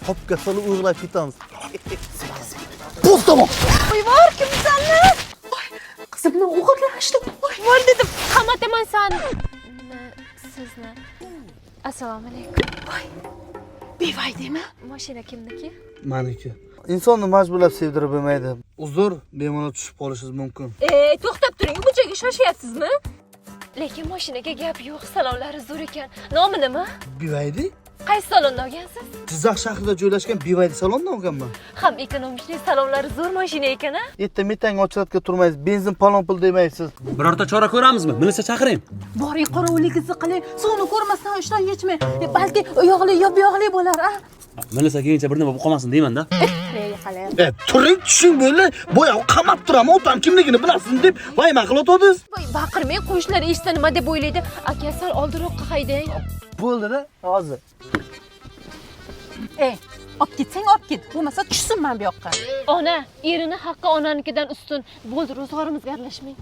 qopga solib uyg'lab ketamiz. Bo'l tamom. Voy, bor kimsanmi? Qizimni o'g'irlashdi. Voy, Voy dedim, qamataman seni. Sizni. Assalomu alaykum. bevaydimi? Mashina kimniki? Meniki. Insonni majburlab sevdirib bo'lmaydi. Uzr, bemalol tushib qolishingiz mumkin. To'xtab turing, bu joyga shoshyapsizmi? Lekin mashinaga gap yo'q, salonlari zo'r ekan. Nomi nima? Bivaydi? Qaysi salonda olgansiz? Jizzax shahrida joylashgan Bivaydi salondan olganman. Ham ekonomik salonlari zo'r mashina ekan-a? Erta-metang ochratga turmaysiz, benzin palon pul demaysiz. Birorta chora ko'ramizmi? Militsiya chaqiring. Boring qorovulligingizni qiling. Suvni ko'rmasdan ishdan yechmang. Balki oyoqli yo buyog'li bo'lar, a? Militsiya kelguncha bir nima bo'lib qolmasin deyman-da. Qalay. Turing tushing bo'ldi. Bo'yoq qamab turaman, otam kimligini bilasizmi deb vayman qilyotdingiz. Voy, baqirmang, qo'shnilar eshitsa nima deb o'ylaydi? Aka, sal oldinroqqa haydang. Bo'ldi-da, hozir. Olib ketsang, olib ket. Bo'lmasa tushsin men bu yoqqa. Ona, erini haqqi onanikidan ustun. Bo'ldi, ro'zg'orimizga aralashmang.